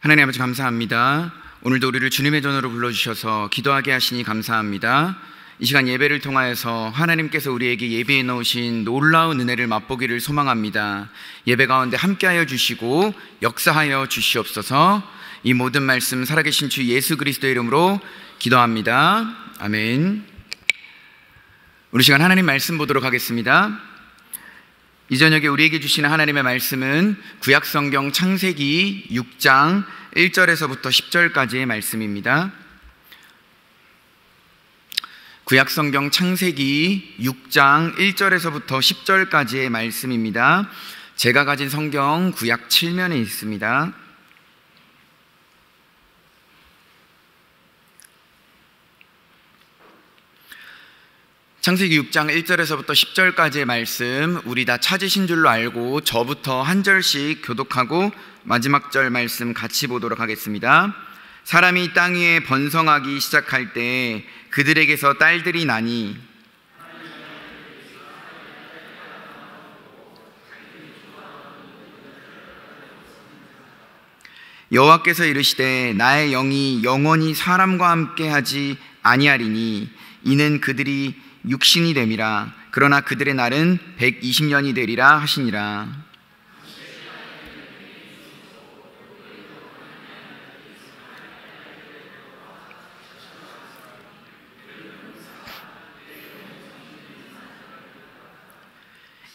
하나님 아버지 감사합니다. 오늘도 우리를 주님의 전으로 불러주셔서 기도하게 하시니 감사합니다. 이 시간 예배를 통하여서 하나님께서 우리에게 예비해 놓으신 놀라운 은혜를 맛보기를 소망합니다. 예배 가운데 함께하여 주시고 역사하여 주시옵소서. 이 모든 말씀 살아계신 주 예수 그리스도의 이름으로 기도합니다. 아멘. 우리 시간 하나님 말씀 보도록 하겠습니다. 이 저녁에 우리에게 주시는 하나님의 말씀은 구약성경 창세기 6장 1절에서부터 10절까지의 말씀입니다. 구약성경 창세기 6장 1절에서부터 10절까지의 말씀입니다. 제가 가진 성경 구약 7면에 있습니다. 창세기 6장 1절에서부터 10절까지의 말씀 우리 다 찾으신 줄로 알고 저부터 한 절씩 교독하고 마지막 절 말씀 같이 보도록 하겠습니다. 사람이 땅 위에 번성하기 시작할 때 그들에게서 딸들이 나니 여호와께서 이르시되 나의 영이 영원히 사람과 함께 하지 아니하리니 이는 그들이 육신이 됨이라. 그러나 그들의 날은 120년이 되리라 하시니라.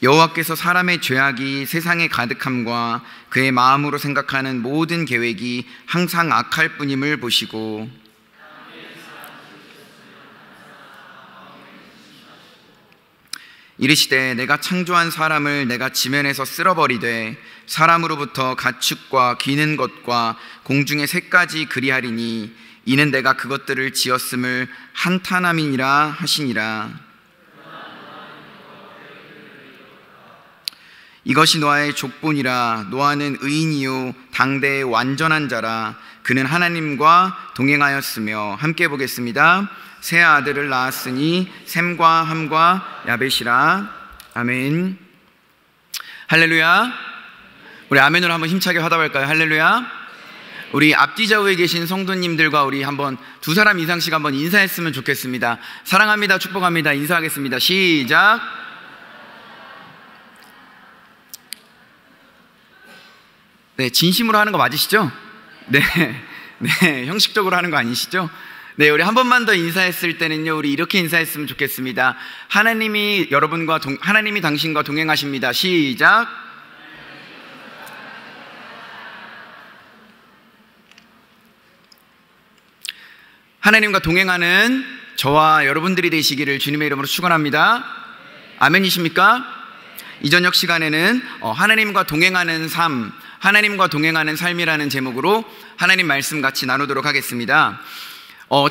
여호와께서 사람의 죄악이 세상에 가득함과 그의 마음으로 생각하는 모든 계획이 항상 악할 뿐임을 보시고 이르시되 내가 창조한 사람을 내가 지면에서 쓸어버리되 사람으로부터 가축과 기는 것과 공중의 새까지 그리하리니 이는 내가 그것들을 지었음을 한탄함이니라 하시니라. 이것이 노아의 족본이라. 노아는 의인이요 당대의 완전한 자라. 그는 하나님과 동행하였으며. 함께 보겠습니다. 세 아들을 낳았으니 셈과 함과 야벳이라. 아멘. 할렐루야. 우리 아멘으로 한번 힘차게 화답할까요? 할렐루야. 우리 앞뒤 좌우에 계신 성도님들과 우리 한번 두 사람 이상씩 한번 인사했으면 좋겠습니다. 사랑합니다, 축복합니다. 인사하겠습니다. 시작. 네, 진심으로 하는 거 맞으시죠? 네, 형식적으로 하는 거 아니시죠? 네, 우리 한 번만 더 인사했을 때는요, 우리 이렇게 인사했으면 좋겠습니다. 하나님이 하나님이 당신과 동행하십니다. 시작. 하나님과 동행하는 저와 여러분들이 되시기를 주님의 이름으로 축원합니다. 아멘이십니까? 이 저녁 시간에는 하나님과 동행하는 삶, 하나님과 동행하는 삶이라는 제목으로 하나님 말씀 같이 나누도록 하겠습니다.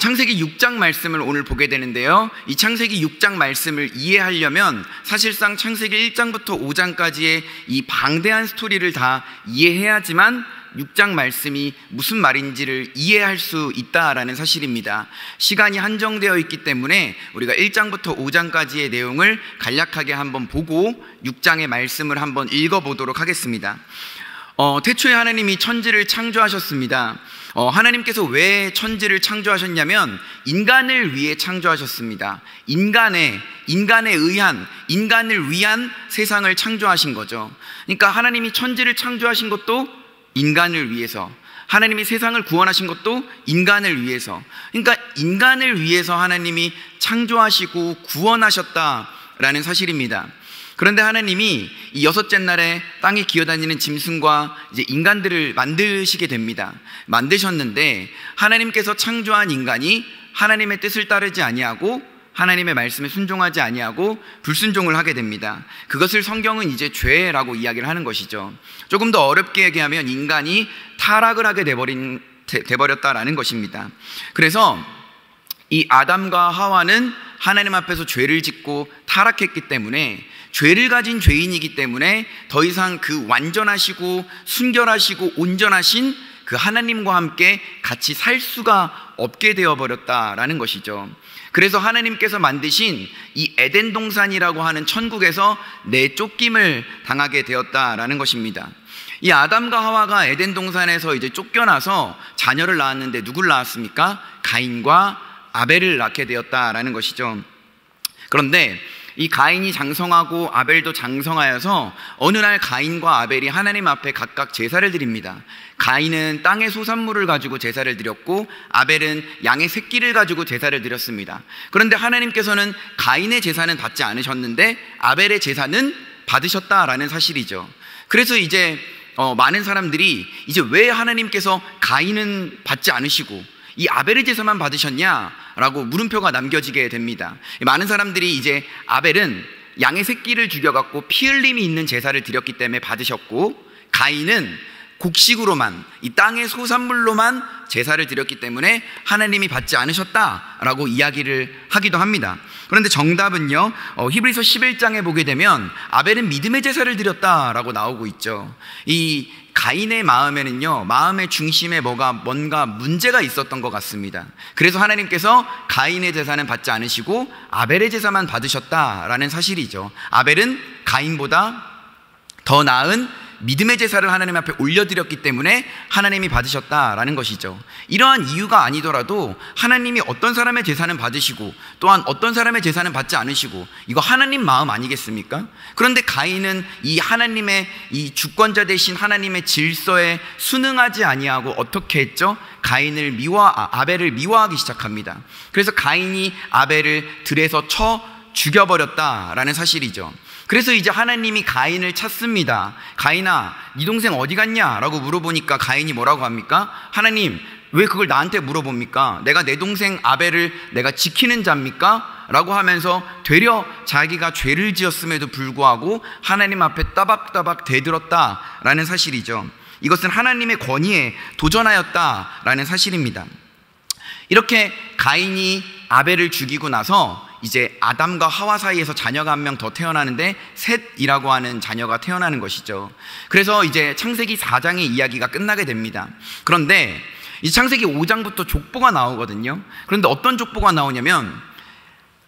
창세기 6장 말씀을 오늘 보게 되는데요, 이 창세기 6장 말씀을 이해하려면 사실상 창세기 1장부터 5장까지의 이 방대한 스토리를 다 이해해야지만 6장 말씀이 무슨 말인지를 이해할 수 있다라는 사실입니다. 시간이 한정되어 있기 때문에 우리가 1장부터 5장까지의 내용을 간략하게 한번 보고 6장의 말씀을 한번 읽어보도록 하겠습니다. 태초에 하나님이 천지를 창조하셨습니다. 하나님께서 왜 천지를 창조하셨냐면 인간을 위해 창조하셨습니다. 인간을 위한 세상을 창조하신 거죠. 그러니까 하나님이 천지를 창조하신 것도 인간을 위해서, 하나님이 세상을 구원하신 것도 인간을 위해서, 그러니까 인간을 위해서 하나님이 창조하시고 구원하셨다라는 사실입니다. 그런데 하나님이 이 여섯째 날에 땅에 기어다니는 짐승과 이제 인간들을 만드시게 됩니다. 만드셨는데 하나님께서 창조한 인간이 하나님의 뜻을 따르지 아니하고 하나님의 말씀에 순종하지 아니하고 불순종을 하게 됩니다. 그것을 성경은 이제 죄라고 이야기를 하는 것이죠. 조금 더 어렵게 얘기하면 인간이 타락을 하게 돼버렸다라는 것입니다. 그래서 이 아담과 하와는 하나님 앞에서 죄를 짓고 타락했기 때문에, 죄를 가진 죄인이기 때문에 더 이상 그 완전하시고 순결하시고 온전하신 그 하나님과 함께 같이 살 수가 없게 되어버렸다라는 것이죠. 그래서 하나님께서 만드신 이 에덴 동산이라고 하는 천국에서 내쫓김을 당하게 되었다라는 것입니다. 이 아담과 하와가 에덴 동산에서 이제 쫓겨나서 자녀를 낳았는데 누굴 낳았습니까? 가인과 아벨을 낳게 되었다라는 것이죠. 그런데 이 가인이 장성하고 아벨도 장성하여서 어느 날 가인과 아벨이 하나님 앞에 각각 제사를 드립니다. 가인은 땅의 소산물을 가지고 제사를 드렸고 아벨은 양의 새끼를 가지고 제사를 드렸습니다. 그런데 하나님께서는 가인의 제사는 받지 않으셨는데 아벨의 제사는 받으셨다라는 사실이죠. 그래서 이제 많은 사람들이 이제 왜 하나님께서 가인은 받지 않으시고 이 아벨의 제사만 받으셨냐라고 물음표가 남겨지게 됩니다. 많은 사람들이 이제 아벨은 양의 새끼를 죽여갖고 피 흘림이 있는 제사를 드렸기 때문에 받으셨고, 가인은 곡식으로만, 이 땅의 소산물로만 제사를 드렸기 때문에 하나님이 받지 않으셨다라고 이야기를 하기도 합니다. 그런데 정답은요, 히브리서 11장에 보게 되면 아벨은 믿음의 제사를 드렸다라고 나오고 있죠. 이 가인의 마음에는요, 마음의 중심에 뭔가 문제가 있었던 것 같습니다. 그래서 하나님께서 가인의 제사는 받지 않으시고 아벨의 제사만 받으셨다라는 사실이죠. 아벨은 가인보다 더 나은 믿음의 제사를 하나님 앞에 올려드렸기 때문에 하나님이 받으셨다라는 것이죠. 이러한 이유가 아니더라도 하나님이 어떤 사람의 제사는 받으시고 또한 어떤 사람의 제사는 받지 않으시고, 이거 하나님 마음 아니겠습니까? 그런데 가인은 이 하나님의 이 주권자 되신 하나님의 질서에 순응하지 아니하고 어떻게 했죠? 가인을 아벨을 미워하기 시작합니다. 그래서 가인이 아벨을 들에서 쳐 죽여버렸다라는 사실이죠. 그래서 이제 하나님이 가인을 찾습니다. 가인아, 네 동생 어디 갔냐? 라고 물어보니까 가인이 뭐라고 합니까? 하나님, 왜 그걸 나한테 물어봅니까? 내가 내 동생 아벨을 내가 지키는 자입니까? 라고 하면서 되려 자기가 죄를 지었음에도 불구하고 하나님 앞에 따박따박 대들었다라는 사실이죠. 이것은 하나님의 권위에 도전하였다라는 사실입니다. 이렇게 가인이 아벨을 죽이고 나서 이제 아담과 하와 사이에서 자녀가 한 명 더 태어나는데 셋이라고 하는 자녀가 태어나는 것이죠. 그래서 이제 창세기 4장의 이야기가 끝나게 됩니다. 그런데 이 창세기 5장부터 족보가 나오거든요. 그런데 어떤 족보가 나오냐면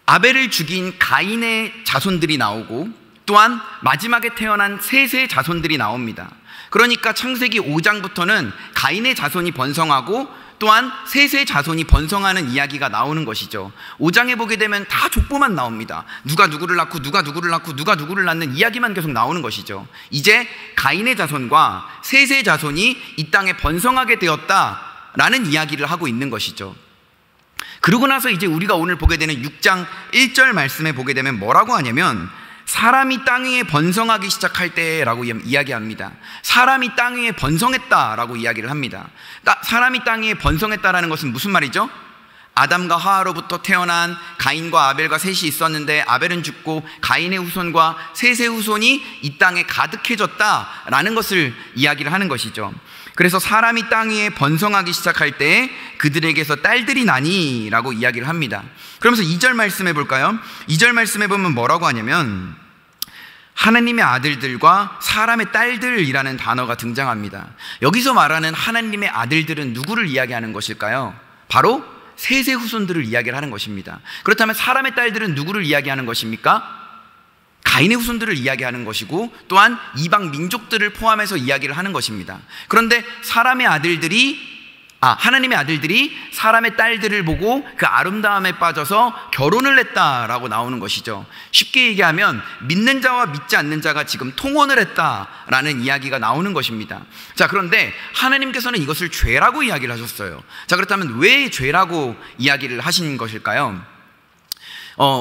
아벨을 죽인 가인의 자손들이 나오고 또한 마지막에 태어난 셋의 자손들이 나옵니다. 그러니까 창세기 5장부터는 가인의 자손이 번성하고 또한 셋의 자손이 번성하는 이야기가 나오는 것이죠. 5장에 보게 되면 다 족보만 나옵니다. 누가 누구를 낳고 누가 누구를 낳고 누가 누구를 낳는 이야기만 계속 나오는 것이죠. 이제 가인의 자손과 셋의 자손이 이 땅에 번성하게 되었다라는 이야기를 하고 있는 것이죠. 그러고 나서 이제 우리가 오늘 보게 되는 6장 1절 말씀에 보게 되면 뭐라고 하냐면 사람이 땅 위에 번성하기 시작할 때라고 이야기합니다. 사람이 땅 위에 번성했다라고 이야기를 합니다. 사람이 땅 위에 번성했다라는 것은 무슨 말이죠? 아담과 하와로부터 태어난 가인과 아벨과 셋이 있었는데 아벨은 죽고 가인의 후손과 셋의 후손이 이 땅에 가득해졌다라는 것을 이야기를 하는 것이죠. 그래서 사람이 땅 위에 번성하기 시작할 때 그들에게서 딸들이 나니라고 이야기를 합니다. 그러면서 2절 말씀해 볼까요? 2절 말씀해 보면 뭐라고 하냐면 하나님의 아들들과 사람의 딸들이라는 단어가 등장합니다. 여기서 말하는 하나님의 아들들은 누구를 이야기하는 것일까요? 바로 셋의 후손들을 이야기를 하는 것입니다. 그렇다면 사람의 딸들은 누구를 이야기하는 것입니까? 가인의 후손들을 이야기하는 것이고 또한 이방 민족들을 포함해서 이야기를 하는 것입니다. 그런데 하나님의 아들들이 사람의 딸들을 보고 그 아름다움에 빠져서 결혼을 했다라고 나오는 것이죠. 쉽게 얘기하면 믿는 자와 믿지 않는 자가 지금 통혼을 했다라는 이야기가 나오는 것입니다. 자, 그런데 하나님께서는 이것을 죄라고 이야기를 하셨어요. 자, 그렇다면 왜 죄라고 이야기를 하신 것일까요?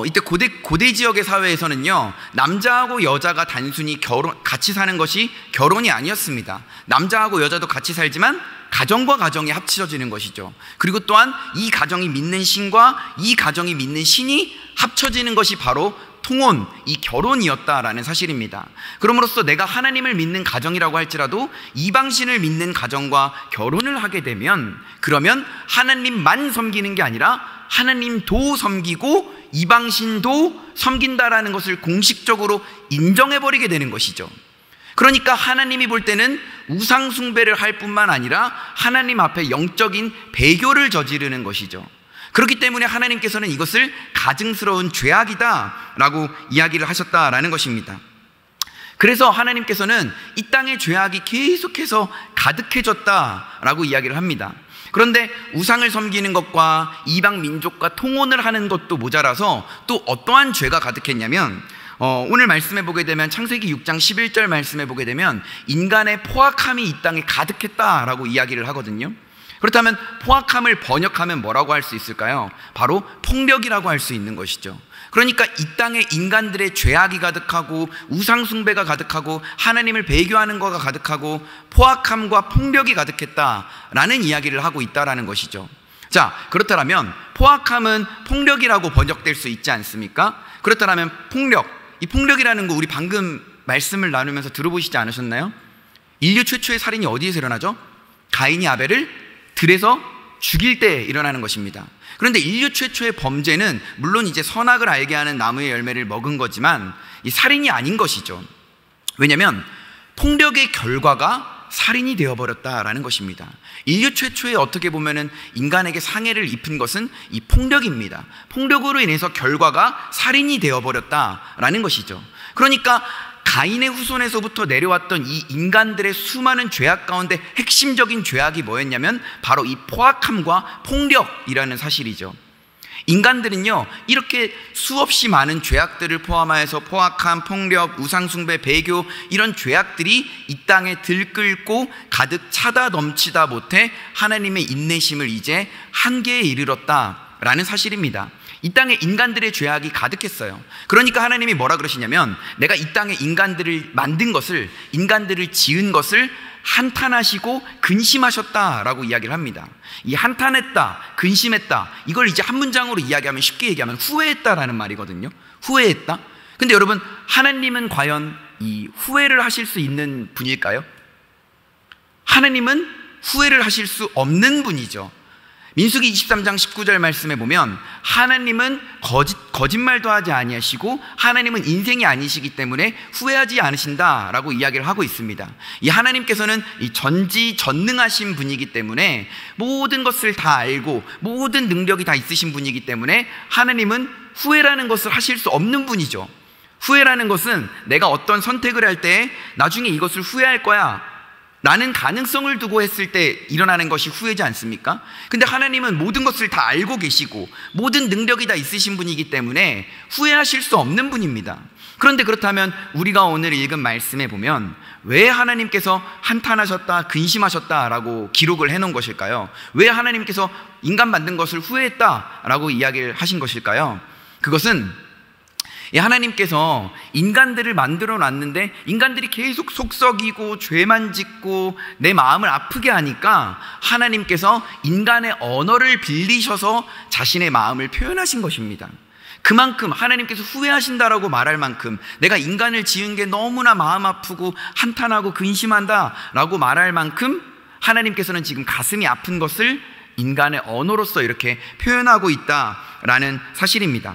이때 고대 지역의 사회에서는요, 남자하고 여자가 단순히 같이 사는 것이 결혼이 아니었습니다. 남자하고 여자도 같이 살지만 가정과 가정이 합쳐지는 것이죠. 그리고 또한 이 가정이 믿는 신과 이 가정이 믿는 신이 합쳐지는 것이 바로 통혼, 이 결혼이었다라는 사실입니다. 그러므로써 내가 하나님을 믿는 가정이라고 할지라도 이방신을 믿는 가정과 결혼을 하게 되면 그러면 하나님만 섬기는 게 아니라 하나님도 섬기고 이방신도 섬긴다라는 것을 공식적으로 인정해버리게 되는 것이죠. 그러니까 하나님이 볼 때는 우상 숭배를 할 뿐만 아니라 하나님 앞에 영적인 배교를 저지르는 것이죠. 그렇기 때문에 하나님께서는 이것을 가증스러운 죄악이다 라고 이야기를 하셨다라는 것입니다. 그래서 하나님께서는 이 땅의 죄악이 계속해서 가득해졌다라고 이야기를 합니다. 그런데 우상을 섬기는 것과 이방 민족과 통혼을 하는 것도 모자라서 또 어떠한 죄가 가득했냐면 오늘 말씀해 보게 되면 창세기 6장 11절 말씀해 보게 되면 인간의 포악함이 이 땅에 가득했다라고 이야기를 하거든요. 그렇다면 포악함을 번역하면 뭐라고 할 수 있을까요? 바로 폭력이라고 할 수 있는 것이죠. 그러니까 이 땅에 인간들의 죄악이 가득하고 우상 숭배가 가득하고 하나님을 배교하는 것가 가득하고 포악함과 폭력이 가득했다라는 이야기를 하고 있다라는 것이죠. 자, 그렇다면 포악함은 폭력이라고 번역될 수 있지 않습니까? 그렇다면 이 폭력이라는 거 우리 방금 말씀을 나누면서 들어보시지 않으셨나요? 인류 최초의 살인이 어디에서 일어나죠? 가인이 아벨을 들에서 죽일 때 일어나는 것입니다. 그런데 인류 최초의 범죄는 물론 이제 선악을 알게 하는 나무의 열매를 먹은 거지만 이 살인이 아닌 것이죠. 왜냐하면 폭력의 결과가 살인이 되어버렸다라는 것입니다. 인류 최초에 어떻게 보면은 인간에게 상해를 입힌 것은 이 폭력입니다. 폭력으로 인해서 결과가 살인이 되어버렸다라는 것이죠. 그러니까 가인의 후손에서부터 내려왔던 이 인간들의 수많은 죄악 가운데 핵심적인 죄악이 뭐였냐면 바로 이 포악함과 폭력이라는 사실이죠. 인간들은요, 이렇게 수없이 많은 죄악들을 포함하여서 포악함, 폭력, 우상숭배, 배교 이런 죄악들이 이 땅에 들끓고 가득 차다 넘치다 못해 하나님의 인내심을 이제 한계에 이르렀다라는 사실입니다. 이 땅에 인간들의 죄악이 가득했어요. 그러니까 하나님이 뭐라 그러시냐면 내가 이 땅에 인간들을 만든 것을, 인간들을 지은 것을 한탄하시고 근심하셨다라고 이야기를 합니다. 이 한탄했다, 근심했다, 이걸 이제 한 문장으로 이야기하면, 쉽게 얘기하면 후회했다라는 말이거든요. 후회했다. 근데 여러분, 하나님은 과연 이 후회를 하실 수 있는 분일까요? 하나님은 후회를 하실 수 없는 분이죠. 민수기 23장 19절 말씀에 보면 하나님은 거짓말도 하지 아니하시고 하나님은 인생이 아니시기 때문에 후회하지 않으신다라고 이야기를 하고 있습니다. 이 하나님께서는 이 전지전능하신 분이기 때문에 모든 것을 다 알고 모든 능력이 다 있으신 분이기 때문에 하나님은 후회라는 것을 하실 수 없는 분이죠. 후회라는 것은 내가 어떤 선택을 할 때 나중에 이것을 후회할 거야 라는 가능성을 두고 했을 때 일어나는 것이 후회지 않습니까? 근데 하나님은 모든 것을 다 알고 계시고 모든 능력이 다 있으신 분이기 때문에 후회하실 수 없는 분입니다. 그런데 그렇다면 우리가 오늘 읽은 말씀에 보면 왜 하나님께서 한탄하셨다, 근심하셨다라고 기록을 해놓은 것일까요? 왜 하나님께서 인간 만든 것을 후회했다라고 이야기를 하신 것일까요? 그것은 하나님께서 인간들을 만들어 놨는데 인간들이 계속 속썩이고 죄만 짓고 내 마음을 아프게 하니까 하나님께서 인간의 언어를 빌리셔서 자신의 마음을 표현하신 것입니다. 그만큼 하나님께서 후회하신다라고 말할 만큼 내가 인간을 지은 게 너무나 마음 아프고 한탄하고 근심한다라고 말할 만큼 하나님께서는 지금 가슴이 아픈 것을 인간의 언어로서 이렇게 표현하고 있다라는 사실입니다.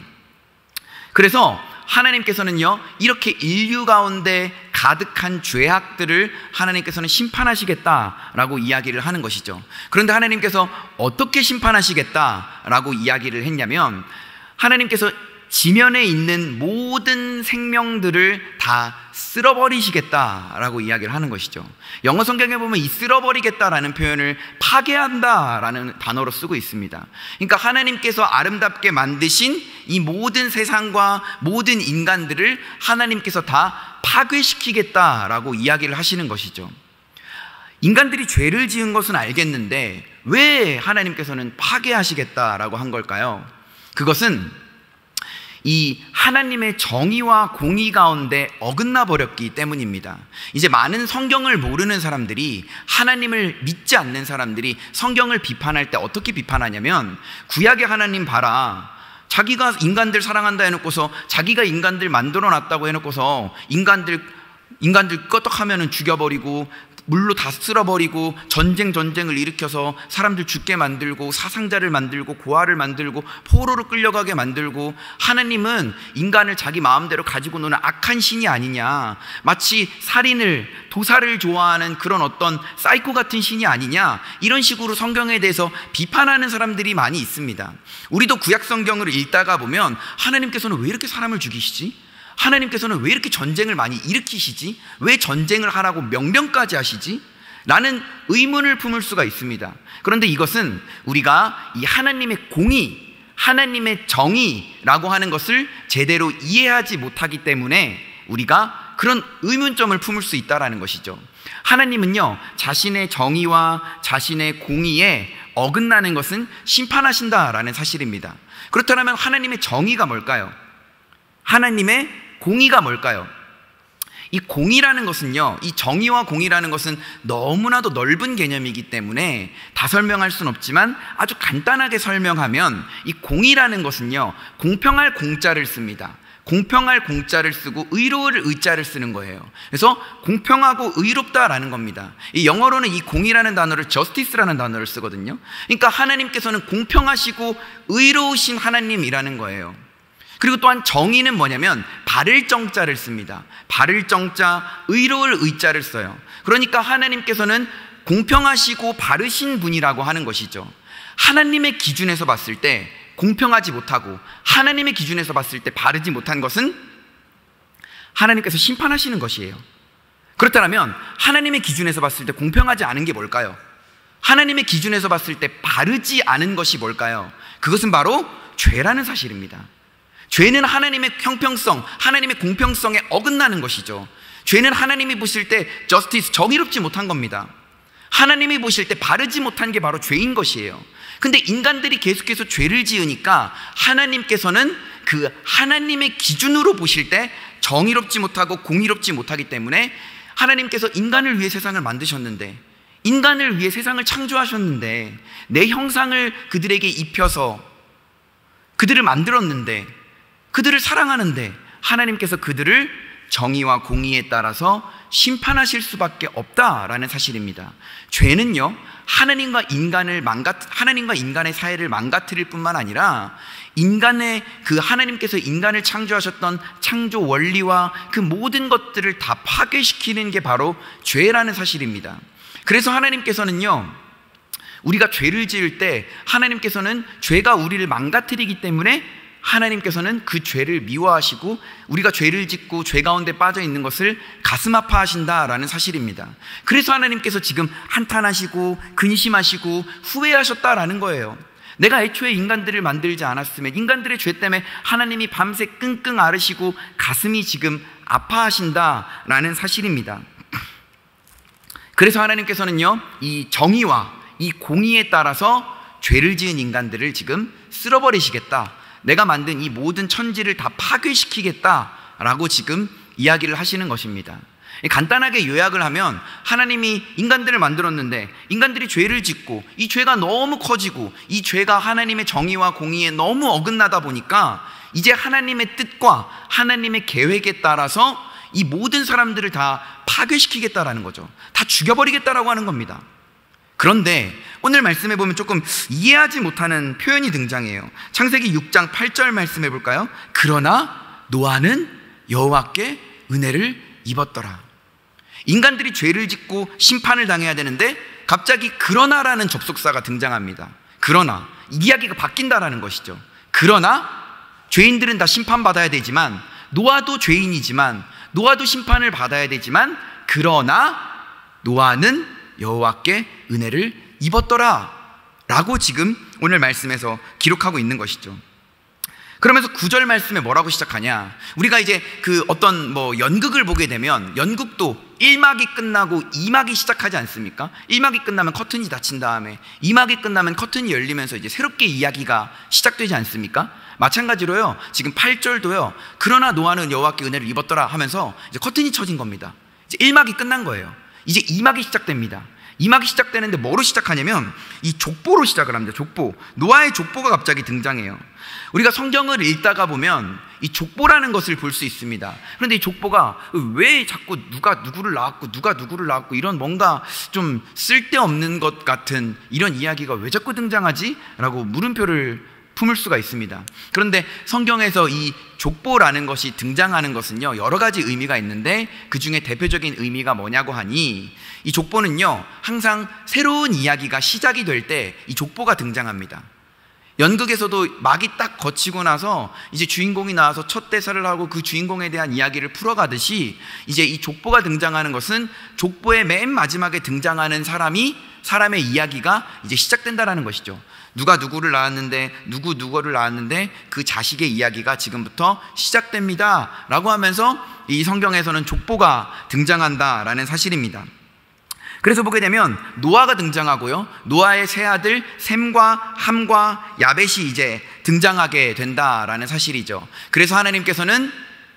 그래서 하나님께서는요, 이렇게 인류 가운데 가득한 죄악들을 하나님께서는 심판하시겠다라고 이야기를 하는 것이죠. 그런데 하나님께서 어떻게 심판하시겠다라고 이야기를 했냐면 하나님께서 지면에 있는 모든 생명들을 다 쓸어버리시겠다라고 이야기를 하는 것이죠. 영어 성경에 보면 이 쓸어버리겠다라는 표현을 파괴한다라는 단어로 쓰고 있습니다. 그러니까 하나님께서 아름답게 만드신 이 모든 세상과 모든 인간들을 하나님께서 다 파괴시키겠다라고 이야기를 하시는 것이죠. 인간들이 죄를 지은 것은 알겠는데 왜 하나님께서는 파괴하시겠다라고 한 걸까요? 그것은 이 하나님의 정의와 공의 가운데 어긋나 버렸기 때문입니다. 이제 많은 성경을 모르는 사람들이, 하나님을 믿지 않는 사람들이 성경을 비판할 때 어떻게 비판하냐면, 구약의 하나님 봐라, 자기가 인간들 사랑한다 해놓고서 자기가 인간들 만들어 놨다고 해놓고서 인간들 끄떡하면은 죽여버리고 물로 다 쓸어버리고 전쟁을 일으켜서 사람들 죽게 만들고 사상자를 만들고 고아를 만들고 포로로 끌려가게 만들고, 하나님은 인간을 자기 마음대로 가지고 노는 악한 신이 아니냐, 마치 살인을, 도살을 좋아하는 그런 어떤 사이코 같은 신이 아니냐, 이런 식으로 성경에 대해서 비판하는 사람들이 많이 있습니다. 우리도 구약 성경을 읽다가 보면 하나님께서는 왜 이렇게 사람을 죽이시지? 하나님께서는 왜 이렇게 전쟁을 많이 일으키시지? 왜 전쟁을 하라고 명령까지 하시지? 라는 의문을 품을 수가 있습니다. 그런데 이것은 우리가 이 하나님의 공의, 하나님의 정의라고 하는 것을 제대로 이해하지 못하기 때문에 우리가 그런 의문점을 품을 수 있다는 것이죠. 하나님은요, 자신의 정의와 자신의 공의에 어긋나는 것은 심판하신다라는 사실입니다. 그렇다면 하나님의 정의가 뭘까요? 하나님의 공의가 뭘까요? 이 공의라는 것은요, 이 정의와 공의라는 것은 너무나도 넓은 개념이기 때문에 다 설명할 수는 없지만 아주 간단하게 설명하면 이 공의라는 것은요, 공평할 공자를 씁니다. 공평할 공자를 쓰고 의로울 의자를 쓰는 거예요. 그래서 공평하고 의롭다라는 겁니다. 이 영어로는 이 공의라는 단어를 justice라는 단어를 쓰거든요. 그러니까 하나님께서는 공평하시고 의로우신 하나님이라는 거예요. 그리고 또한 정의는 뭐냐면 바를 정자를 씁니다. 바를 정자, 의로울 의자를 써요. 그러니까 하나님께서는 공평하시고 바르신 분이라고 하는 것이죠. 하나님의 기준에서 봤을 때 공평하지 못하고 하나님의 기준에서 봤을 때 바르지 못한 것은 하나님께서 심판하시는 것이에요. 그렇다면 하나님의 기준에서 봤을 때 공평하지 않은 게 뭘까요? 하나님의 기준에서 봤을 때 바르지 않은 것이 뭘까요? 그것은 바로 죄라는 사실입니다. 죄는 하나님의 형평성, 하나님의 공평성에 어긋나는 것이죠. 죄는 하나님이 보실 때 justice, 정의롭지 못한 겁니다. 하나님이 보실 때 바르지 못한 게 바로 죄인 것이에요. 근데 인간들이 계속해서 죄를 지으니까 하나님께서는 그 하나님의 기준으로 보실 때 정의롭지 못하고 공의롭지 못하기 때문에 하나님께서 인간을 위해 세상을 만드셨는데, 인간을 위해 세상을 창조하셨는데, 내 형상을 그들에게 입혀서 그들을 만들었는데, 그들을 사랑하는데 하나님께서 그들을 정의와 공의에 따라서 심판하실 수밖에 없다라는 사실입니다. 죄는요, 하나님과 인간의 사이를 망가뜨릴 뿐만 아니라 인간의 그 하나님께서 인간을 창조하셨던 창조 원리와 그 모든 것들을 다 파괴시키는 게 바로 죄라는 사실입니다. 그래서 하나님께서는요, 우리가 죄를 지을 때 하나님께서는 죄가 우리를 망가뜨리기 때문에 하나님께서는 그 죄를 미워하시고 우리가 죄를 짓고 죄 가운데 빠져 있는 것을 가슴 아파하신다라는 사실입니다. 그래서 하나님께서 지금 한탄하시고 근심하시고 후회하셨다라는 거예요. 내가 애초에 인간들을 만들지 않았으면, 인간들의 죄 때문에 하나님이 밤새 끙끙 앓으시고 가슴이 지금 아파하신다라는 사실입니다. 그래서 하나님께서는요, 이 정의와 이 공의에 따라서 죄를 지은 인간들을 지금 쓸어버리시겠다, 내가 만든 이 모든 천지를 다 파괴시키겠다라고 지금 이야기를 하시는 것입니다. 간단하게 요약을 하면 하나님이 인간들을 만들었는데 인간들이 죄를 짓고 이 죄가 너무 커지고 이 죄가 하나님의 정의와 공의에 너무 어긋나다 보니까 이제 하나님의 뜻과 하나님의 계획에 따라서 이 모든 사람들을 다 파괴시키겠다라는 거죠. 다 죽여버리겠다라고 하는 겁니다. 그런데 오늘 말씀해 보면 조금 이해하지 못하는 표현이 등장해요. 창세기 6장 8절 말씀해 볼까요? 그러나 노아는 여호와께 은혜를 입었더라. 인간들이 죄를 짓고 심판을 당해야 되는데 갑자기 그러나라는 접속사가 등장합니다. 그러나, 이야기가 바뀐다라는 것이죠. 그러나 죄인들은 다 심판받아야 되지만, 노아도 죄인이지만 노아도 심판을 받아야 되지만, 그러나 노아는 여호와께 은혜를 입었더라 라고 지금 오늘 말씀에서 기록하고 있는 것이죠. 그러면서 9절 말씀에 뭐라고 시작하냐, 우리가 이제 그 어떤 연극을 보게 되면 연극도 1막이 끝나고 2막이 시작하지 않습니까? 1막이 끝나면 커튼이 닫힌 다음에 2막이 끝나면 커튼이 열리면서 이제 새롭게 이야기가 시작되지 않습니까? 마찬가지로요, 지금 8절도요, 그러나 노아는 여호와께 은혜를 입었더라 하면서 이제 커튼이 쳐진 겁니다. 이제 1막이 끝난 거예요. 이제 2막이 시작됩니다. 2막이 시작되는데 뭐로 시작하냐면 이 족보로 시작을 합니다. 족보. 노아의 족보가 갑자기 등장해요. 우리가 성경을 읽다가 보면 이 족보라는 것을 볼 수 있습니다. 그런데 이 족보가 왜 자꾸 누가 누구를 낳았고 이런 뭔가 좀 쓸데없는 것 같은 이런 이야기가 왜 자꾸 등장하지? 라고 물음표를 품을 수가 있습니다. 그런데 성경에서 이 족보라는 것이 등장하는 것은요, 여러 가지 의미가 있는데 그 중에 대표적인 의미가 뭐냐고 하니, 이 족보는요, 항상 새로운 이야기가 시작이 될 때 이 족보가 등장합니다. 연극에서도 막이 딱 거치고 나서 이제 주인공이 나와서 첫 대사를 하고 그 주인공에 대한 이야기를 풀어가듯이 이제 이 족보가 등장하는 것은 족보의 맨 마지막에 등장하는 사람의 이야기가 이제 시작된다라는 것이죠. 누가 누구를 낳았는데 누구를 낳았는데 그 자식의 이야기가 지금부터 시작됩니다 라고 하면서 이 성경에서는 족보가 등장한다라는 사실입니다. 그래서 보게 되면 노아가 등장하고요, 노아의 세 아들 셈과 함과 야벳이 이제 등장하게 된다라는 사실이죠. 그래서 하나님께서는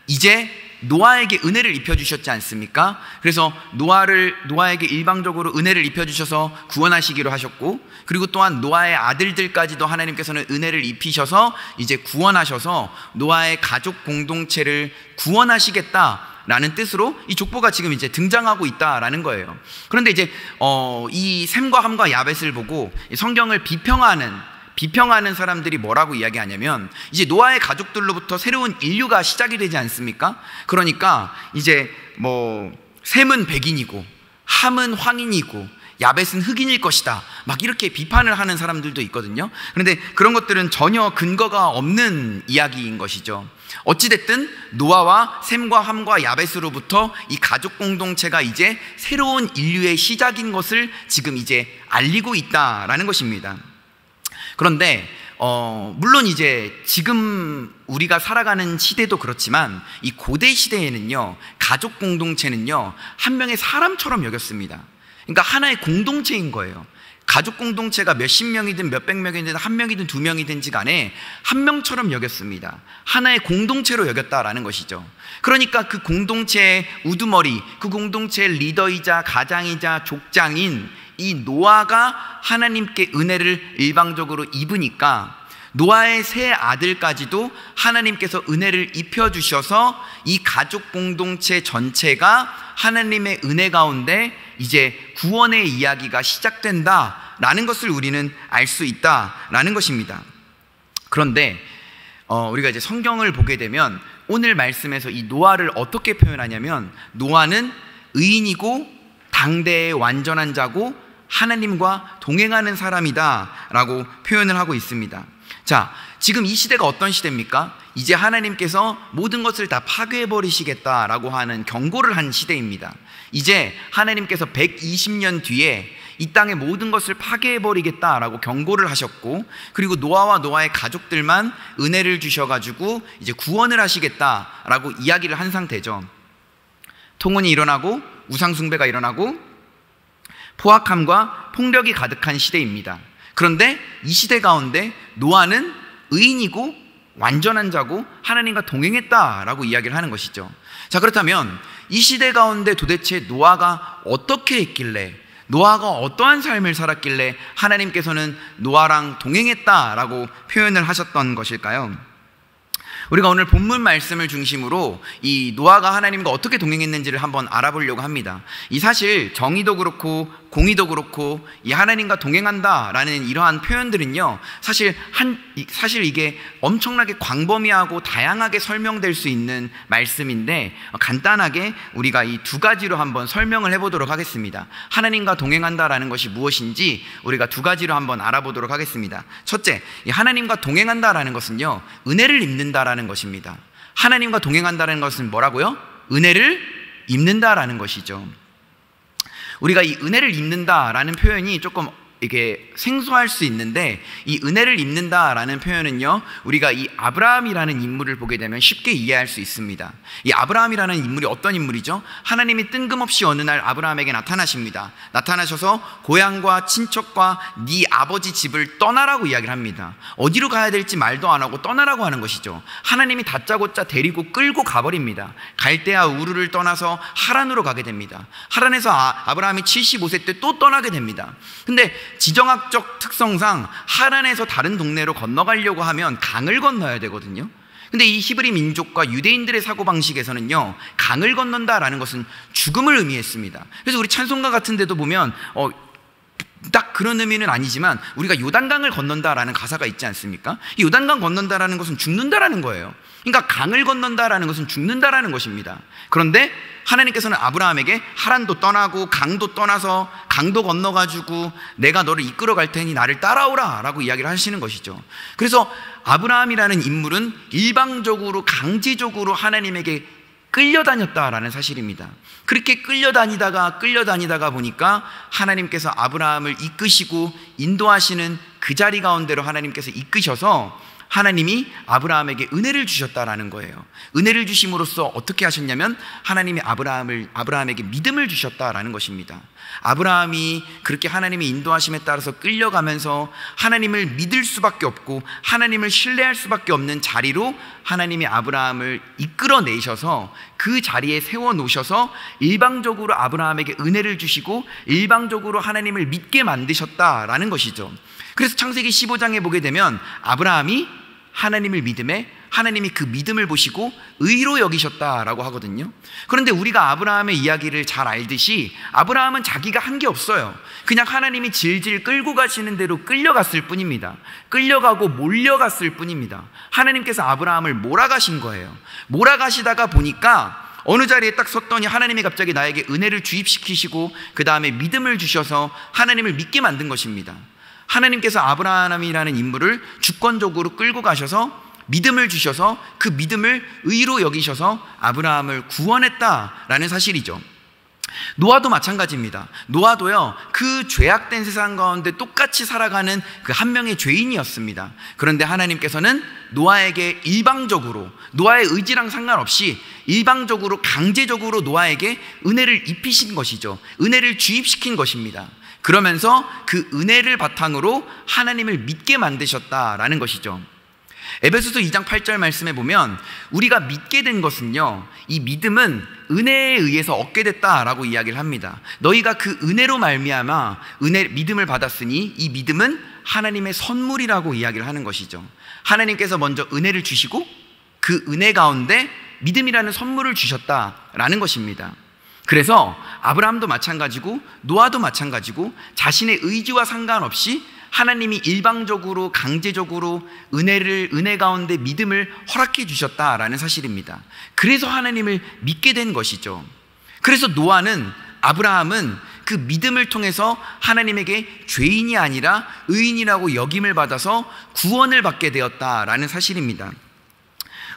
이제 노아에게 은혜를 입혀주셨지 않습니까? 그래서 노아에게 일방적으로 은혜를 입혀주셔서 구원하시기로 하셨고, 그리고 또한 노아의 아들들까지도 하나님께서는 은혜를 입히셔서 이제 구원하셔서 노아의 가족 공동체를 구원하시겠다라는 뜻으로 이 족보가 지금 이제 등장하고 있다라는 거예요. 그런데 이제 이 셈과 함과 야벳을 보고 성경을 비평하는 사람들이 뭐라고 이야기하냐면, 이제 노아의 가족들로부터 새로운 인류가 시작이 되지 않습니까? 그러니까 이제 셈은 백인이고 함은 황인이고 야벳은 흑인일 것이다, 막 이렇게 비판을 하는 사람들도 있거든요. 그런데 그런 것들은 전혀 근거가 없는 이야기인 것이죠. 어찌됐든 노아와 셈과 함과 야벳으로부터 이 가족 공동체가 이제 새로운 인류의 시작인 것을 지금 이제 알리고 있다라는 것입니다. 그런데 물론 이제 지금 우리가 살아가는 시대도 그렇지만 이 고대 시대에는요, 가족 공동체는요 한 명의 사람처럼 여겼습니다. 그러니까 하나의 공동체인 거예요. 가족 공동체가 몇십 명이든 몇백 명이든 한 명이든 두 명이든지 간에 한 명처럼 여겼습니다. 하나의 공동체로 여겼다라는 것이죠. 그러니까 그 공동체의 우두머리, 그 공동체의 리더이자 가장이자 족장인 이 노아가 하나님께 은혜를 일방적으로 입으니까 노아의 세 아들까지도 하나님께서 은혜를 입혀주셔서 이 가족 공동체 전체가 하나님의 은혜 가운데 이제 구원의 이야기가 시작된다라는 것을 우리는 알 수 있다라는 것입니다. 그런데 우리가 이제 성경을 보게 되면 오늘 말씀에서 이 노아를 어떻게 표현하냐면, 노아는 의인이고 당대의 완전한 자고 하나님과 동행하는 사람이다 라고 표현을 하고 있습니다. 자, 지금 이 시대가 어떤 시대입니까? 이제 하나님께서 모든 것을 다 파괴해버리시겠다라고 하는 경고를 한 시대입니다. 이제 하나님께서 120년 뒤에 이 땅의 모든 것을 파괴해버리겠다라고 경고를 하셨고, 그리고 노아와 노아의 가족들만 은혜를 주셔가지고 이제 구원을 하시겠다라고 이야기를 한 상태죠. 통혼이 일어나고 우상숭배가 일어나고 포악함과 폭력이 가득한 시대입니다. 그런데 이 시대 가운데 노아는 의인이고 완전한 자고 하나님과 동행했다라고 이야기를 하는 것이죠. 자, 그렇다면 이 시대 가운데 도대체 노아가 어떻게 했길래, 노아가 어떠한 삶을 살았길래 하나님께서는 노아랑 동행했다라고 표현을 하셨던 것일까요? 우리가 오늘 본문 말씀을 중심으로 이 노아가 하나님과 어떻게 동행했는지를 한번 알아보려고 합니다. 이 사실 정의도 그렇고 공의도 그렇고 이 하나님과 동행한다라는 이러한 표현들은요, 사실 이게 엄청나게 광범위하고 다양하게 설명될 수 있는 말씀인데, 간단하게 우리가 이 두 가지로 한번 설명을 해보도록 하겠습니다. 하나님과 동행한다라는 것이 무엇인지 우리가 두 가지로 한번 알아보도록 하겠습니다. 첫째, 이 하나님과 동행한다라는 것은요, 은혜를 입는다라는 것입니다. 하나님과 동행한다는 것은 뭐라고요? 은혜를 입는다라는 것이죠. 우리가 이 은혜를 입는다라는 표현이 조금 이게 생소할 수 있는데, 이 은혜를 입는다라는 표현은요, 우리가 이 아브라함이라는 인물을 보게 되면 쉽게 이해할 수 있습니다. 이 아브라함이라는 인물이 어떤 인물이죠? 하나님이 뜬금없이 어느 날 아브라함에게 나타나십니다. 나타나셔서 고향과 친척과 네 아버지 집을 떠나라고 이야기를 합니다. 어디로 가야 될지 말도 안 하고 떠나라고 하는 것이죠. 하나님이 다짜고짜 데리고 끌고 가버립니다. 갈대아 우르를 떠나서 하란으로 가게 됩니다. 하란에서 아브라함이 75세 때 또 떠나게 됩니다. 근데 지정학적 특성상 하란에서 다른 동네로 건너가려고 하면 강을 건너야 되거든요. 근데 이 히브리 민족과 유대인들의 사고방식에서는요, 강을 건넌다라는 것은 죽음을 의미했습니다. 그래서 우리 찬송가 같은 데도 보면 딱 그런 의미는 아니지만 우리가 요단강을 건넌다라는 가사가 있지 않습니까? 이 요단강 건넌다라는 것은 죽는다라는 거예요. 그러니까 강을 건넌다라는 것은 죽는다라는 것입니다. 그런데 하나님께서는 아브라함에게 하란도 떠나고 강도 떠나서 강도 건너가지고 내가 너를 이끌어 갈 테니 나를 따라오라 라고 이야기를 하시는 것이죠. 그래서 아브라함이라는 인물은 일방적으로 강제적으로 하나님에게 끌려다녔다라는 사실입니다. 그렇게 끌려다니다가 보니까 하나님께서 아브라함을 이끄시고 인도하시는 그 자리 가운데로 하나님께서 이끄셔서 하나님이 아브라함에게 은혜를 주셨다라는 거예요. 은혜를 주심으로써 어떻게 하셨냐면 하나님이 아브라함에게 믿음을 주셨다라는 것입니다. 아브라함이 그렇게 하나님의 인도하심에 따라서 끌려가면서 하나님을 믿을 수밖에 없고 하나님을 신뢰할 수밖에 없는 자리로 하나님이 아브라함을 이끌어내셔서 그 자리에 세워놓으셔서 일방적으로 아브라함에게 은혜를 주시고 일방적으로 하나님을 믿게 만드셨다라는 것이죠. 그래서 창세기 15장에 보게 되면 아브라함이 하나님을 믿음에 하나님이 그 믿음을 보시고 의로 여기셨다라고 하거든요. 그런데 우리가 아브라함의 이야기를 잘 알듯이 아브라함은 자기가 한 게 없어요. 그냥 하나님이 질질 끌고 가시는 대로 끌려갔을 뿐입니다. 끌려가고 몰려갔을 뿐입니다. 하나님께서 아브라함을 몰아가신 거예요. 몰아가시다가 보니까 어느 자리에 딱 섰더니 하나님이 갑자기 나에게 은혜를 주입시키시고 그 다음에 믿음을 주셔서 하나님을 믿게 만든 것입니다. 하나님께서 아브라함이라는 인물을 주권적으로 끌고 가셔서 믿음을 주셔서 그 믿음을 의로 여기셔서 아브라함을 구원했다라는 사실이죠. 노아도 마찬가지입니다. 노아도요, 그 죄악된 세상 가운데 똑같이 살아가는 그 한 명의 죄인이었습니다. 그런데 하나님께서는 노아에게 일방적으로, 노아의 의지랑 상관없이 일방적으로 강제적으로 노아에게 은혜를 입히신 것이죠. 은혜를 주입시킨 것입니다. 그러면서 그 은혜를 바탕으로 하나님을 믿게 만드셨다라는 것이죠. 에베소서 2장 8절 말씀에 보면 우리가 믿게 된 것은요, 이 믿음은 은혜에 의해서 얻게 됐다라고 이야기를 합니다. 너희가 그 은혜로 말미암아 믿음을 받았으니 이 믿음은 하나님의 선물이라고 이야기를 하는 것이죠. 하나님께서 먼저 은혜를 주시고 그 은혜 가운데 믿음이라는 선물을 주셨다라는 것입니다. 그래서 아브라함도 마찬가지고 노아도 마찬가지고 자신의 의지와 상관없이 하나님이 일방적으로 강제적으로 은혜 가운데 믿음을 허락해 주셨다라는 사실입니다. 그래서 하나님을 믿게 된 것이죠. 그래서 아브라함은 그 믿음을 통해서 하나님에게 죄인이 아니라 의인이라고 여김을 받아서 구원을 받게 되었다라는 사실입니다.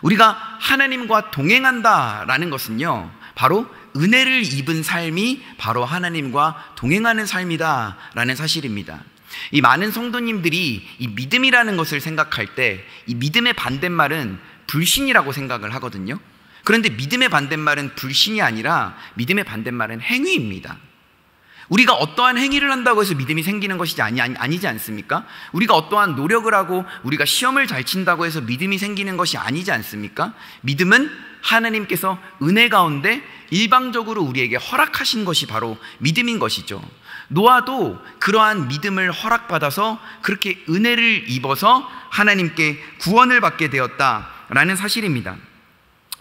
우리가 하나님과 동행한다라는 것은요, 바로 은혜를 입은 삶이 바로 하나님과 동행하는 삶이다라는 사실입니다. 이 많은 성도님들이 이 믿음이라는 것을 생각할 때 이 믿음의 반대말은 불신이라고 생각을 하거든요. 그런데 믿음의 반대말은 불신이 아니라 믿음의 반대말은 행위입니다. 우리가 어떠한 행위를 한다고 해서 믿음이 생기는 것이 아니지 않습니까? 우리가 어떠한 노력을 하고 우리가 시험을 잘 친다고 해서 믿음이 생기는 것이 아니지 않습니까? 믿음은 하나님께서 은혜 가운데 일방적으로 우리에게 허락하신 것이 바로 믿음인 것이죠. 노아도 그러한 믿음을 허락받아서 그렇게 은혜를 입어서 하나님께 구원을 받게 되었다라는 사실입니다.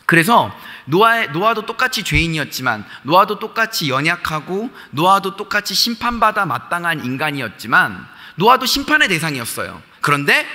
그래서 노아도 똑같이 죄인이었지만, 노아도 똑같이 연약하고, 노아도 똑같이 심판받아 마땅한 인간이었지만, 노아도 심판의 대상이었어요. 그런데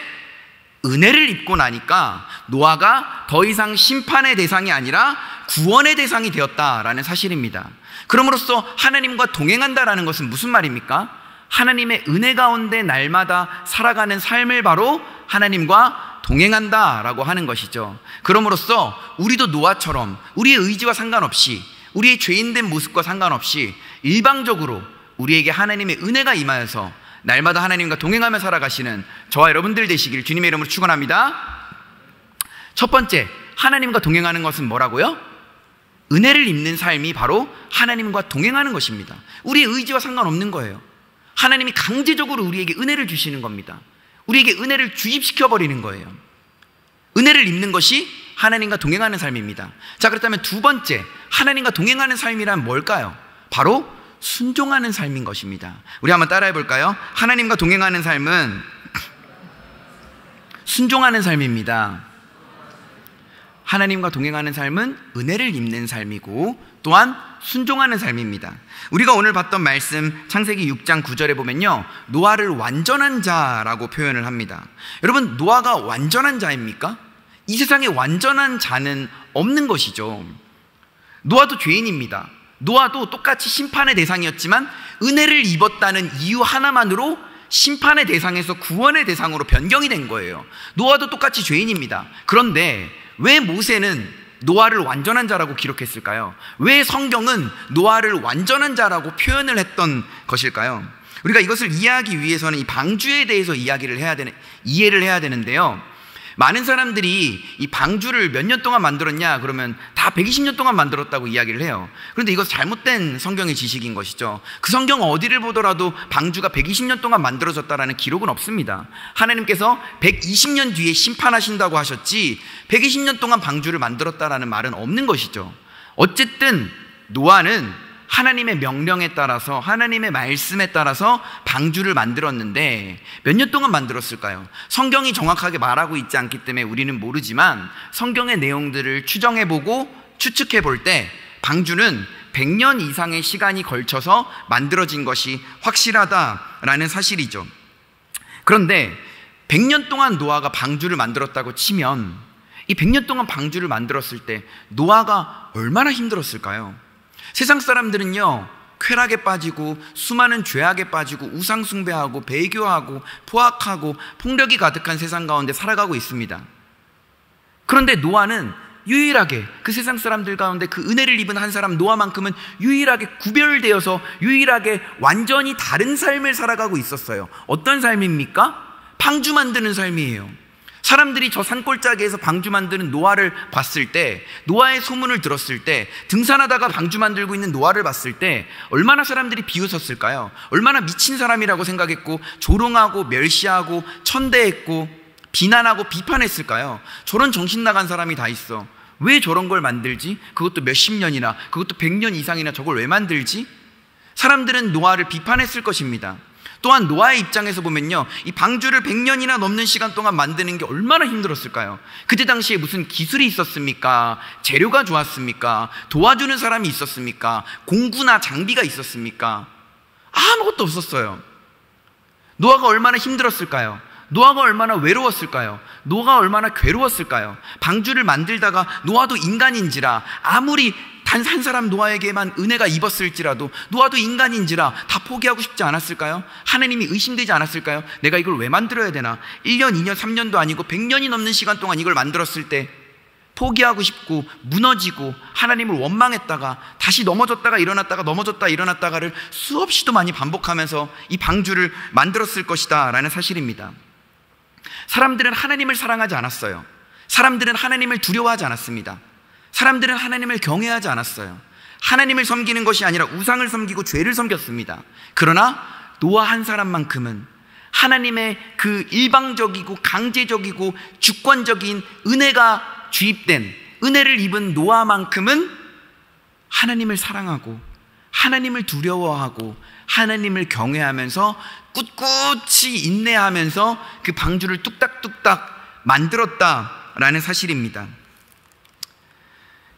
은혜를 입고 나니까 노아가 더 이상 심판의 대상이 아니라 구원의 대상이 되었다라는 사실입니다. 그럼으로써 하나님과 동행한다라는 것은 무슨 말입니까? 하나님의 은혜 가운데 날마다 살아가는 삶을 바로 하나님과 동행한다라고 하는 것이죠. 그럼으로써 우리도 노아처럼 우리의 의지와 상관없이, 우리의 죄인된 모습과 상관없이 일방적으로 우리에게 하나님의 은혜가 임하여서 날마다 하나님과 동행하며 살아가시는 저와 여러분들 되시길 주님의 이름으로 축원합니다. 첫 번째, 하나님과 동행하는 것은 뭐라고요? 은혜를 입는 삶이 바로 하나님과 동행하는 것입니다. 우리의 의지와 상관없는 거예요. 하나님이 강제적으로 우리에게 은혜를 주시는 겁니다. 우리에게 은혜를 주입시켜버리는 거예요. 은혜를 입는 것이 하나님과 동행하는 삶입니다. 자, 그렇다면 두 번째, 하나님과 동행하는 삶이란 뭘까요? 바로 순종하는 삶인 것입니다. 우리 한번 따라해 볼까요? 하나님과 동행하는 삶은 순종하는 삶입니다. 하나님과 동행하는 삶은 은혜를 입는 삶이고 또한 순종하는 삶입니다. 우리가 오늘 봤던 말씀 창세기 6장 9절에 보면요, 노아를 완전한 자라고 표현을 합니다. 여러분, 노아가 완전한 자입니까? 이 세상에 완전한 자는 없는 것이죠. 노아도 죄인입니다. 노아도 똑같이 심판의 대상이었지만 은혜를 입었다는 이유 하나만으로 심판의 대상에서 구원의 대상으로 변경이 된 거예요. 노아도 똑같이 죄인입니다. 그런데 왜 모세는 노아를 완전한 자라고 기록했을까요? 왜 성경은 노아를 완전한 자라고 표현을 했던 것일까요? 우리가 이것을 이해하기 위해서는 이 방주에 대해서 이해를 해야 되는데요. 많은 사람들이 이 방주를 몇 년 동안 만들었냐 그러면 다 120년 동안 만들었다고 이야기를 해요. 그런데 이것은 잘못된 성경의 지식인 것이죠. 그 성경 어디를 보더라도 방주가 120년 동안 만들어졌다라는 기록은 없습니다. 하나님께서 120년 뒤에 심판하신다고 하셨지 120년 동안 방주를 만들었다라는 말은 없는 것이죠. 어쨌든 노아는 하나님의 명령에 따라서, 하나님의 말씀에 따라서 방주를 만들었는데 몇 년 동안 만들었을까요? 성경이 정확하게 말하고 있지 않기 때문에 우리는 모르지만 성경의 내용들을 추정해보고 추측해볼 때 방주는 100년 이상의 시간이 걸쳐서 만들어진 것이 확실하다라는 사실이죠. 그런데 100년 동안 노아가 방주를 만들었다고 치면 이 100년 동안 방주를 만들었을 때 노아가 얼마나 힘들었을까요? 세상 사람들은요, 쾌락에 빠지고 수많은 죄악에 빠지고 우상 숭배하고 배교하고 포악하고 폭력이 가득한 세상 가운데 살아가고 있습니다. 그런데 노아는 유일하게 그 세상 사람들 가운데 그 은혜를 입은 한 사람 노아만큼은 유일하게 구별되어서 유일하게 완전히 다른 삶을 살아가고 있었어요. 어떤 삶입니까? 방주 만드는 삶이에요. 사람들이 저 산골짜기에서 방주 만드는 노아를 봤을 때, 노아의 소문을 들었을 때, 등산하다가 방주 만들고 있는 노아를 봤을 때 얼마나 사람들이 비웃었을까요? 얼마나 미친 사람이라고 생각했고 조롱하고 멸시하고 천대했고 비난하고 비판했을까요? 저런 정신 나간 사람이 다 있어. 왜 저런 걸 만들지? 그것도 몇십 년이나, 그것도 100년 이상이나 저걸 왜 만들지? 사람들은 노아를 비판했을 것입니다. 또한 노아의 입장에서 보면요, 이 방주를 100년이나 넘는 시간 동안 만드는 게 얼마나 힘들었을까요? 그때 당시에 무슨 기술이 있었습니까? 재료가 좋았습니까? 도와주는 사람이 있었습니까? 공구나 장비가 있었습니까? 아무것도 없었어요. 노아가 얼마나 힘들었을까요? 노아가 얼마나 외로웠을까요? 노아가 얼마나 괴로웠을까요? 방주를 만들다가 노아도 인간인지라 아무리 단 한 사람 노아에게만 은혜가 입었을지라도 노아도 인간인지라 다 포기하고 싶지 않았을까요? 하나님이 의심되지 않았을까요? 내가 이걸 왜 만들어야 되나? 1년, 2년, 3년도 아니고 100년이 넘는 시간 동안 이걸 만들었을 때 포기하고 싶고 무너지고 하나님을 원망했다가 다시 넘어졌다가 일어났다가 넘어졌다 일어났다가를 수없이도 많이 반복하면서 이 방주를 만들었을 것이다 라는 사실입니다. 사람들은 하나님을 사랑하지 않았어요. 사람들은 하나님을 두려워하지 않았습니다. 사람들은 하나님을 경외하지 않았어요. 하나님을 섬기는 것이 아니라 우상을 섬기고 죄를 섬겼습니다. 그러나 노아 한 사람만큼은 하나님의 그 일방적이고 강제적이고 주권적인 은혜가 주입된, 은혜를 입은 노아만큼은 하나님을 사랑하고 하나님을 두려워하고 하나님을 경외하면서 꿋꿋이 인내하면서 그 방주를 뚝딱뚝딱 만들었다라는 사실입니다.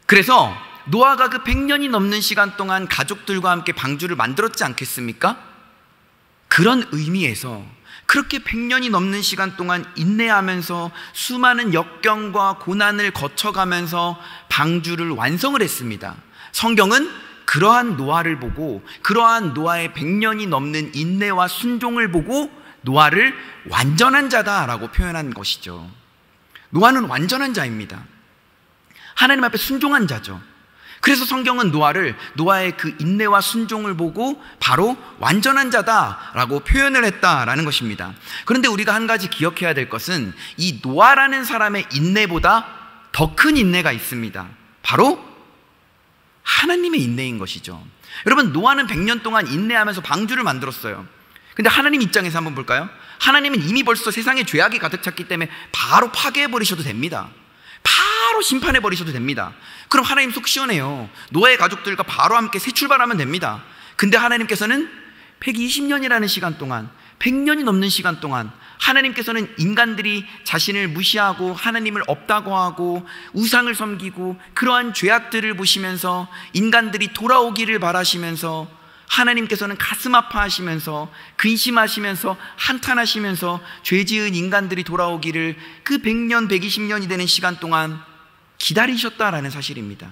그래서 노아가 그 100년이 넘는 시간 동안 가족들과 함께 방주를 만들었지 않겠습니까? 그런 의미에서 그렇게 100년이 넘는 시간 동안 인내하면서 수많은 역경과 고난을 거쳐가면서 방주를 완성을 했습니다. 성경은 그러한 노아를 보고, 그러한 노아의 100년이 넘는 인내와 순종을 보고 노아를 완전한 자다라고 표현한 것이죠. 노아는 완전한 자입니다. 하나님 앞에 순종한 자죠. 그래서 성경은 노아의 그 인내와 순종을 보고 바로 완전한 자다라고 표현을 했다라는 것입니다. 그런데 우리가 한 가지 기억해야 될 것은 이 노아라는 사람의 인내보다 더 큰 인내가 있습니다. 바로 하나님의 인내인 것이죠. 여러분, 노아는 100년 동안 인내하면서 방주를 만들었어요. 근데 하나님 입장에서 한번 볼까요? 하나님은 이미 벌써 세상에 죄악이 가득 찼기 때문에 바로 파괴해버리셔도 됩니다. 바로 심판해버리셔도 됩니다. 그럼 하나님 속 시원해요. 노아의 가족들과 바로 함께 새 출발하면 됩니다. 근데 하나님께서는 120년이라는 시간 동안, 100년이 넘는 시간 동안 하나님께서는 인간들이 자신을 무시하고 하나님을 없다고 하고 우상을 섬기고 그러한 죄악들을 보시면서 인간들이 돌아오기를 바라시면서 하나님께서는 가슴 아파하시면서 근심하시면서 한탄하시면서 죄지은 인간들이 돌아오기를 그 100년, 120년이 되는 시간 동안 기다리셨다라는 사실입니다.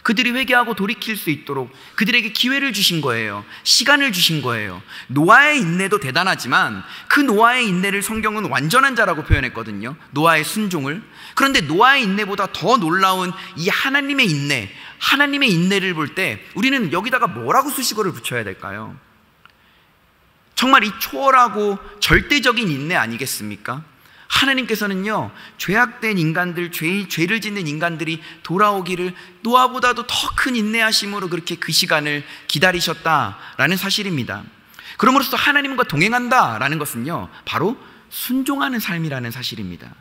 그들이 회개하고 돌이킬 수 있도록 그들에게 기회를 주신 거예요. 시간을 주신 거예요. 노아의 인내도 대단하지만 그 노아의 인내를 성경은 완전한 자라고 표현했거든요. 노아의 순종을. 그런데 노아의 인내보다 더 놀라운 이 하나님의 인내, 하나님의 인내를 볼 때 우리는 여기다가 뭐라고 수식어를 붙여야 될까요? 정말 이 초월하고 절대적인 인내 아니겠습니까? 하나님께서는요, 죄악된 인간들, 죄를 짓는 인간들이 돌아오기를 노아보다도 더 큰 인내하심으로 그렇게 그 시간을 기다리셨다라는 사실입니다. 그러므로써 하나님과 동행한다라는 것은요, 바로 순종하는 삶이라는 사실입니다.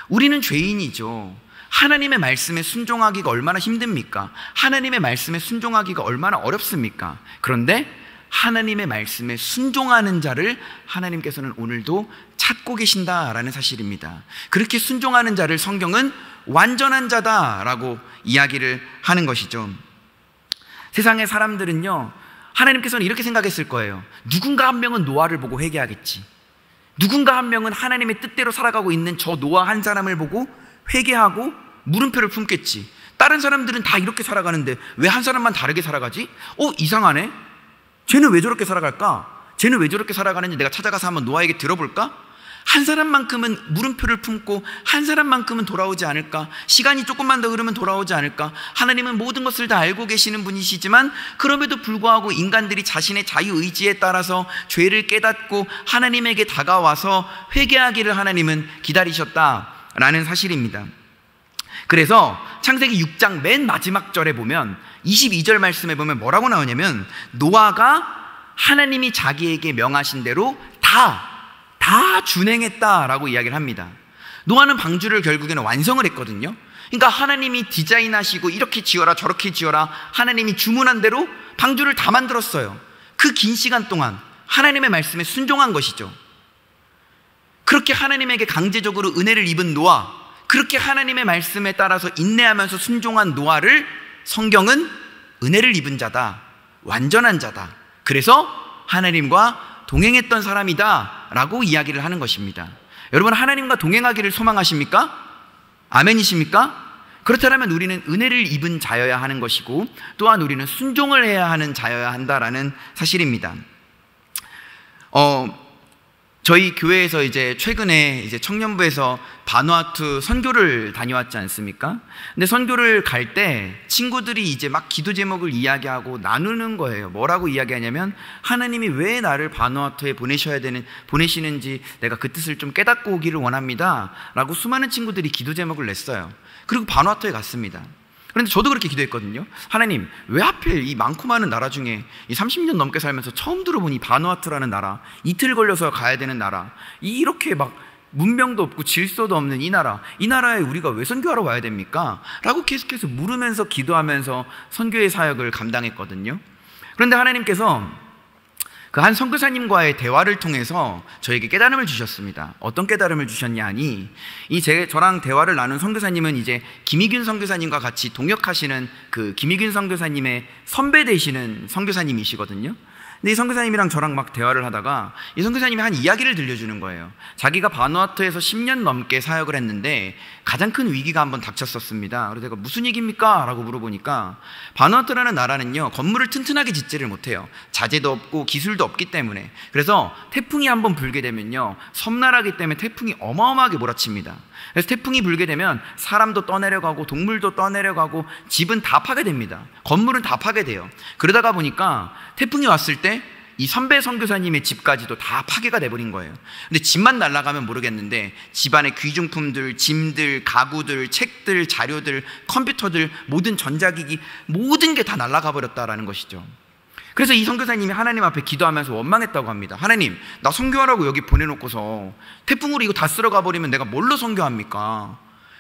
우리는 죄인이죠. 하나님의 말씀에 순종하기가 얼마나 힘듭니까? 하나님의 말씀에 순종하기가 얼마나 어렵습니까? 그런데 하나님의 말씀에 순종하는 자를 하나님께서는 오늘도 찾고 계신다라는 사실입니다. 그렇게 순종하는 자를 성경은 완전한 자다라고 이야기를 하는 것이죠. 세상의 사람들은요, 하나님께서는 이렇게 생각했을 거예요. 누군가 한 명은 노아를 보고 회개하겠지. 누군가 한 명은 하나님의 뜻대로 살아가고 있는 저 노아 한 사람을 보고 회개하고 물음표를 품겠지. 다른 사람들은 다 이렇게 살아가는데 왜 한 사람만 다르게 살아가지? 이상하네. 쟤는 왜 저렇게 살아갈까? 쟤는 왜 저렇게 살아가는지 내가 찾아가서 한번 노아에게 들어볼까? 한 사람만큼은 물음표를 품고 한 사람만큼은 돌아오지 않을까? 시간이 조금만 더 흐르면 돌아오지 않을까? 하나님은 모든 것을 다 알고 계시는 분이시지만 그럼에도 불구하고 인간들이 자신의 자유의지에 따라서 죄를 깨닫고 하나님에게 다가와서 회개하기를 하나님은 기다리셨다라는 사실입니다. 그래서 창세기 6장 맨 마지막 절에 보면 22절 말씀에 보면 뭐라고 나오냐면 노아가 하나님이 자기에게 명하신 대로 다 준행했다라고 이야기를 합니다. 노아는 방주를 결국에는 완성을 했거든요. 그러니까 하나님이 디자인하시고 이렇게 지어라 저렇게 지어라 하나님이 주문한 대로 방주를 다 만들었어요. 그 긴 시간 동안 하나님의 말씀에 순종한 것이죠. 그렇게 하나님에게 강제적으로 은혜를 입은 노아, 그렇게 하나님의 말씀에 따라서 인내하면서 순종한 노아를 성경은 은혜를 입은 자다, 완전한 자다, 그래서 하나님과 동행했던 사람이다 라고 이야기를 하는 것입니다. 여러분, 하나님과 동행하기를 소망하십니까? 아멘이십니까? 그렇다면 우리는 은혜를 입은 자여야 하는 것이고 또한 우리는 순종을 해야 하는 자여야 한다라는 사실입니다. 저희 교회에서 이제 최근에 이제 청년부에서 바누아투 선교를 다녀왔지 않습니까? 근데 선교를 갈 때 친구들이 이제 막 기도 제목을 이야기하고 나누는 거예요. 뭐라고 이야기하냐면 하나님이 왜 나를 바누아투에 보내시는지 내가 그 뜻을 좀 깨닫고 오기를 원합니다 라고 수많은 친구들이 기도 제목을 냈어요. 그리고 바누아투에 갔습니다. 그런데 저도 그렇게 기도했거든요. 하나님, 왜 하필 이 많고 많은 나라 중에 이 30년 넘게 살면서 처음 들어본 이 바누아투라는 나라, 이틀 걸려서 가야 되는 나라, 이렇게 막 문명도 없고 질서도 없는 이 나라에 우리가 왜 선교하러 와야 됩니까? 라고 계속해서 물으면서 기도하면서 선교의 사역을 감당했거든요. 그런데 하나님께서 그 한 선교사님과의 대화를 통해서 저에게 깨달음을 주셨습니다. 어떤 깨달음을 주셨냐 하니, 저랑 대화를 나눈 선교사님은 이제 김희균 선교사님과 같이 동역하시는 그 김희균 선교사님의 선배 되시는 선교사님이시거든요. 근데 이 선교사님이랑 저랑 막 대화를 하다가 이 선교사님이 한 이야기를 들려주는 거예요. 자기가 바누아투에서 10년 넘게 사역을 했는데 가장 큰 위기가 한번 닥쳤었습니다. 그래서 제가 무슨 얘기입니까? 라고 물어보니까 바누아투라는 나라는요, 건물을 튼튼하게 짓지를 못해요. 자재도 없고 기술도 없기 때문에. 그래서 태풍이 한번 불게 되면요, 섬나라기 때문에 태풍이 어마어마하게 몰아칩니다. 그래서 태풍이 불게 되면 사람도 떠내려가고 동물도 떠내려가고 집은 다 파괴됩니다. 건물은 다 파괴돼요. 그러다가 보니까 태풍이 왔을 때 이 선배 선교사님의 집까지도 다 파괴가 돼버린 거예요. 근데 집만 날아가면 모르겠는데 집안의 귀중품들, 짐들, 가구들, 책들, 자료들, 컴퓨터들, 모든 전자기기, 모든 게 다 날아가 버렸다라는 것이죠. 그래서 이 선교사님이 하나님 앞에 기도하면서 원망했다고 합니다. 하나님, 나 선교하라고 여기 보내놓고서 태풍으로 이거 다 쓸어가 버리면 내가 뭘로 선교합니까?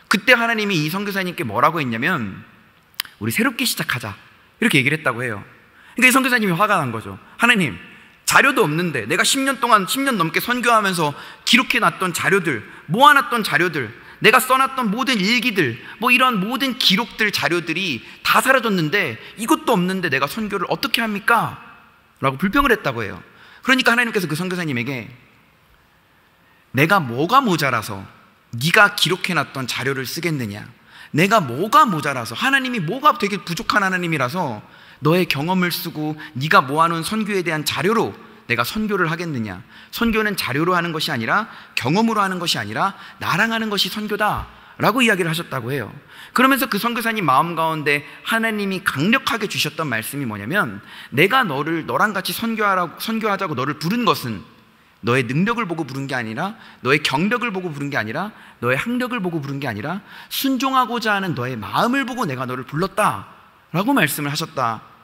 그때 하나님이 이 선교사님께 뭐라고 했냐면, 우리 새롭게 시작하자, 이렇게 얘기를 했다고 해요. 그러니까 이 선교사님이 화가 난 거죠. 하나님, 자료도 없는데 내가 10년 넘게 선교하면서 기록해놨던 자료들, 모아놨던 자료들, 내가 써놨던 모든 일기들, 뭐 이런 모든 기록들, 자료들이 다 사라졌는데 이것도 없는데 내가 선교를 어떻게 합니까? 라고 불평을 했다고 해요. 그러니까 하나님께서 그 선교사님에게 내가 뭐가 모자라서 네가 기록해놨던 자료를 쓰겠느냐, 내가 뭐가 모자라서, 하나님이 뭐가 되게 부족한 하나님이라서 너의 경험을 쓰고 네가 모아놓은 선교에 대한 자료로 내가 선교를 하겠느냐. 선교는 자료로 하는 것이 아니라, 경험으로 하는 것이 아니라 나랑 하는 것이 선교다 라고 이야기를 하셨다고 해요. 그러면서 그 선교사님 마음 가운데 하나님이 강력하게 주셨던 말씀이 뭐냐면, 내가 너랑 같이 선교하자고 너를 부른 것은 너의 능력을 보고 부른 게 아니라, 너의 경력을 보고 부른 게 아니라, 너의 학력을 보고 부른 게 아니라 순종하고자 하는 너의 마음을 보고 내가 너를 불렀다 라고 말씀을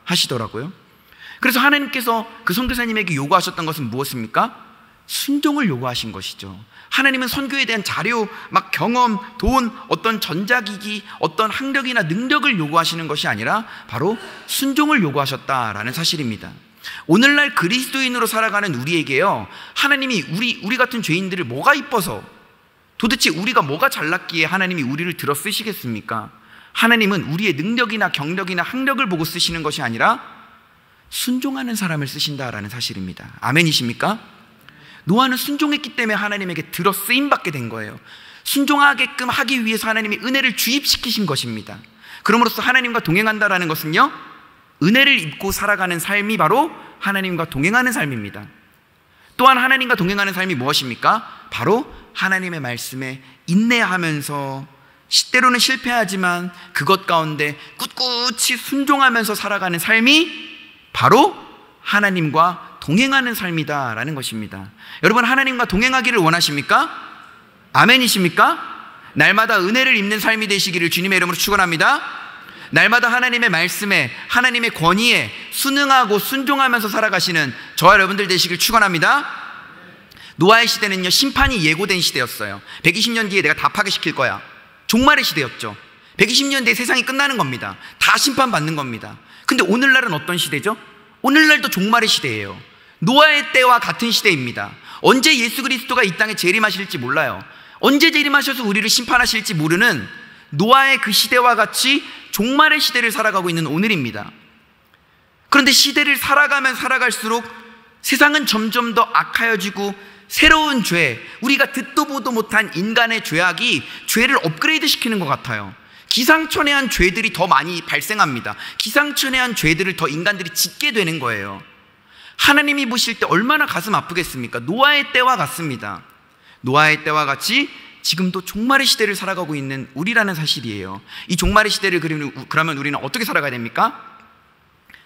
하시더라고요. 그래서 하나님께서 그 선교사님에게 요구하셨던 것은 무엇입니까? 순종을 요구하신 것이죠. 하나님은 선교에 대한 자료, 막 경험, 돈, 어떤 전자기기, 어떤 학력이나 능력을 요구하시는 것이 아니라 바로 순종을 요구하셨다라는 사실입니다. 오늘날 그리스도인으로 살아가는 우리에게요, 하나님이 우리 같은 죄인들을 뭐가 이뻐서, 도대체 우리가 뭐가 잘났기에 하나님이 우리를 들어 쓰시겠습니까? 하나님은 우리의 능력이나 경력이나 학력을 보고 쓰시는 것이 아니라 순종하는 사람을 쓰신다라는 사실입니다. 아멘이십니까? 노아는 순종했기 때문에 하나님에게 들어 쓰임받게 된 거예요. 순종하게끔 하기 위해서 하나님이 은혜를 주입시키신 것입니다. 그럼으로써 하나님과 동행한다라는 것은요, 은혜를 입고 살아가는 삶이 바로 하나님과 동행하는 삶입니다. 또한 하나님과 동행하는 삶이 무엇입니까? 바로 하나님의 말씀에 인내하면서, 때로는 실패하지만 그것 가운데 꿋꿋이 순종하면서 살아가는 삶이 바로 하나님과 동행하는 삶이다라는 것입니다. 여러분, 하나님과 동행하기를 원하십니까? 아멘이십니까? 날마다 은혜를 입는 삶이 되시기를 주님의 이름으로 축원합니다. 날마다 하나님의 말씀에, 하나님의 권위에 순응하고 순종하면서 살아가시는 저와 여러분들 되시길 축원합니다. 노아의 시대는요, 심판이 예고된 시대였어요. 120년 뒤에 내가 다 파괴시킬 거야. 종말의 시대였죠. 120년 뒤에 세상이 끝나는 겁니다. 다 심판받는 겁니다. 근데 오늘날은 어떤 시대죠? 오늘날도 종말의 시대예요. 노아의 때와 같은 시대입니다. 언제 예수 그리스도가 이 땅에 재림하실지 몰라요. 언제 재림하셔서 우리를 심판하실지 모르는 노아의 그 시대와 같이 종말의 시대를 살아가고 있는 오늘입니다. 그런데 시대를 살아가면 살아갈수록 세상은 점점 더 악하여지고, 새로운 죄, 우리가 듣도 보도 못한 인간의 죄악이 죄를 업그레이드 시키는 것 같아요. 기상천외한 죄들이 더 많이 발생합니다. 기상천외한 죄들을 더 인간들이 짓게 되는 거예요. 하나님이 보실 때 얼마나 가슴 아프겠습니까? 노아의 때와 같습니다. 노아의 때와 같이 지금도 종말의 시대를 살아가고 있는 우리라는 사실이에요. 이 종말의 시대를 그러면 우리는 어떻게 살아가야 됩니까?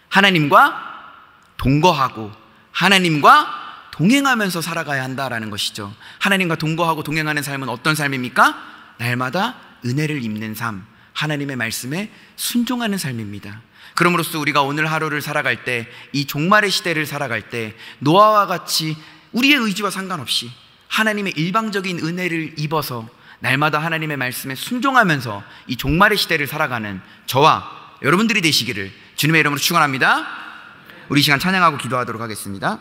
하나님과 동거하고 하나님과 동행하면서 살아가야 한다라는 것이죠. 하나님과 동거하고 동행하는 삶은 어떤 삶입니까? 날마다 은혜를 입는 삶, 하나님의 말씀에 순종하는 삶입니다. 그럼으로써 우리가 오늘 하루를 살아갈 때, 이 종말의 시대를 살아갈 때 노아와 같이 우리의 의지와 상관없이 하나님의 일방적인 은혜를 입어서 날마다 하나님의 말씀에 순종하면서 이 종말의 시대를 살아가는 저와 여러분들이 되시기를 주님의 이름으로 축원합니다. 우리 시간 찬양하고 기도하도록 하겠습니다.